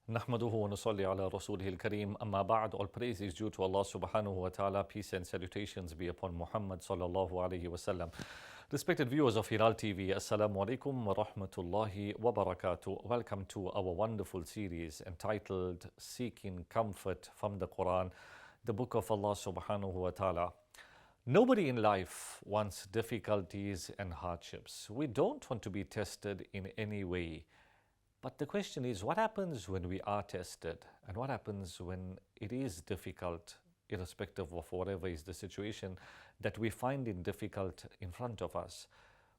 نحمده ونصلي على رسوله الكريم أما بعد. All praise is due to Allah subhanahu wa ta'ala. Peace and salutations be upon Muhammad sallallahu alayhi wa sallam. Respected viewers of Hilaal TV, Assalamu alaikum wa rahmatullahi wa barakatuh. Welcome to our wonderful series entitled Seeking Comfort from the Quran, the book of Allah subhanahu wa ta'ala. Nobody in life wants difficulties and hardships. We don't want to be tested in any way. But the question is, what happens when we are tested? And what happens when it is difficult, irrespective of whatever is the situation that we find it difficult in front of us?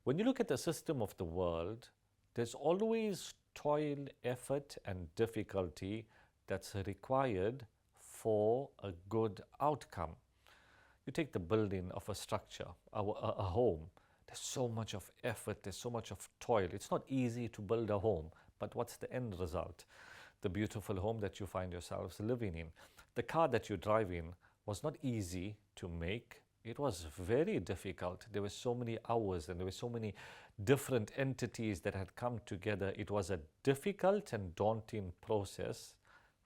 When you look at the system of the world, there's always toil, effort, and difficulty that's required for a good outcome. You take the building of a structure, a home. There's so much of effort, there's so much of toil. It's not easy to build a home, but what's the end result? The beautiful home that you find yourselves living in. The car that you drive in was not easy to make. It was very difficult. There were so many hours and there were so many different entities that had come together. It was a difficult and daunting process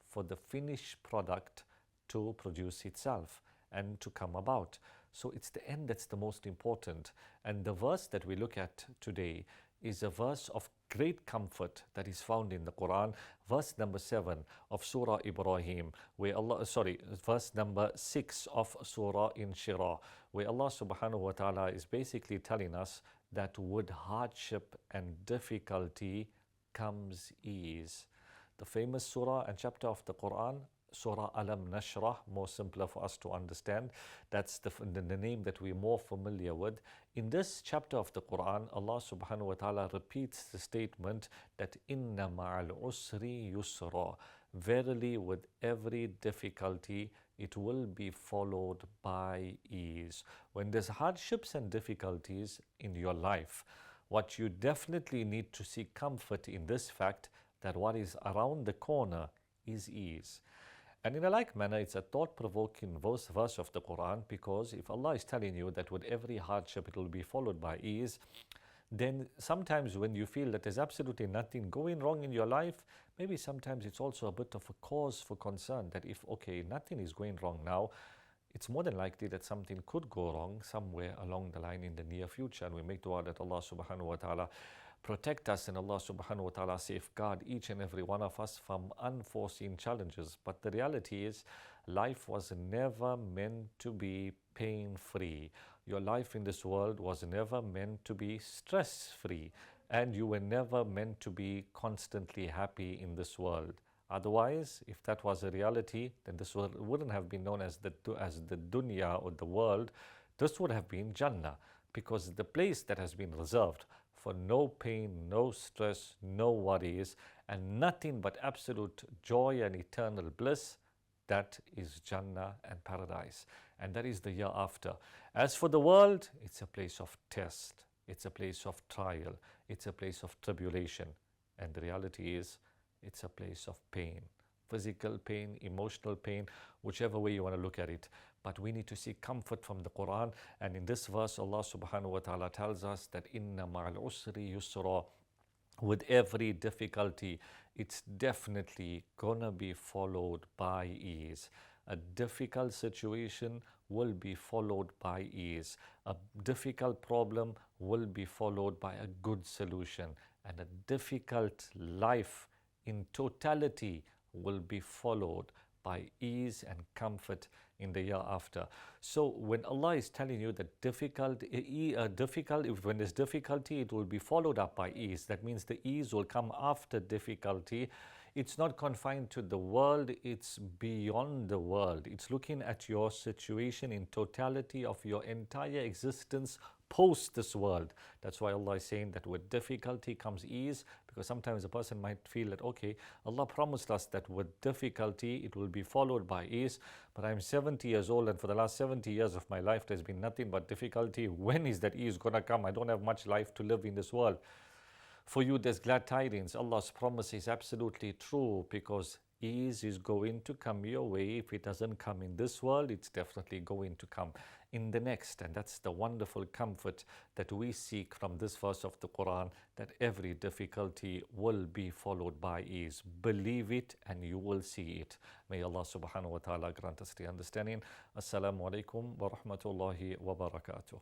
for the finished product to produce itself and to come about. So it's the end that's the most important. And the verse that we look at today is a verse of great comfort that is found in the Quran, verse number 7 of Surah Ibrahim, verse number 6 of Surah Inshirah, where Allah subhanahu wa ta'ala is basically telling us that with hardship and difficulty comes ease. The famous surah and chapter of the Quran, Surah Alam Nashrah, more simpler for us to understand. That's the name that we're more familiar with. In this chapter of the Quran, Allah subhanahu wa ta'ala repeats the statement that Inna ma'al usri yusra. Verily, with every difficulty, it will be followed by ease. When there's hardships and difficulties in your life, what you definitely need to seek comfort in this fact that what is around the corner is ease. And in a like manner, it's a thought-provoking verse of the Quran, because if Allah is telling you that with every hardship it will be followed by ease, then sometimes when you feel that there's absolutely nothing going wrong in your life, maybe sometimes it's also a bit of a cause for concern that if, okay, nothing is going wrong now, it's more than likely that something could go wrong somewhere along the line in the near future. And we make dua that Allah subhanahu wa ta'ala protect us and Allah subhanahu wa ta'ala safeguard each and every one of us from unforeseen challenges. But the reality is, life was never meant to be pain-free. Your life in this world was never meant to be stress-free. And you were never meant to be constantly happy in this world. Otherwise, if that was a reality, then this world wouldn't have been known as the dunya or the world. This would have been Jannah, because the place that has been reserved for no pain, no stress, no worries, and nothing but absolute joy and eternal bliss, that is Jannah and paradise. And that is the year after. As for the world, it's a place of test. It's a place of trial. It's a place of tribulation. And the reality is, it's a place of pain. Physical pain, emotional pain, whichever way you want to look at it. But we need to seek comfort from the Quran. And in this verse, Allah subhanahu wa ta'ala tells us that Inna ma'al usri yusra. With every difficulty, it's definitely gonna be followed by ease. A difficult situation will be followed by ease. A difficult problem will be followed by a good solution. And a difficult life in totality will be followed by ease and comfort in the year after. So when Allah is telling you that when there's difficulty, it will be followed up by ease. That means the ease will come after difficulty. It's not confined to the world, it's beyond the world. It's looking at your situation in totality of your entire existence post this world. That's why Allah is saying that with difficulty comes ease, because sometimes a person might feel that, okay, Allah promised us that with difficulty it will be followed by ease, but I'm 70 years old and for the last 70 years of my life there's been nothing but difficulty. When is that ease gonna come? I don't have much life to live in this world. For you there's glad tidings. Allah's promise is absolutely true, because ease is going to come your way. If it doesn't come in this world, it's definitely going to come in the next. And that's the wonderful comfort that we seek from this verse of the Quran, that every difficulty will be followed by ease. Believe it and you will see it. May Allah subhanahu wa ta'ala grant us the understanding. Assalamu alaikum wa rahmatullahi wa barakatuh.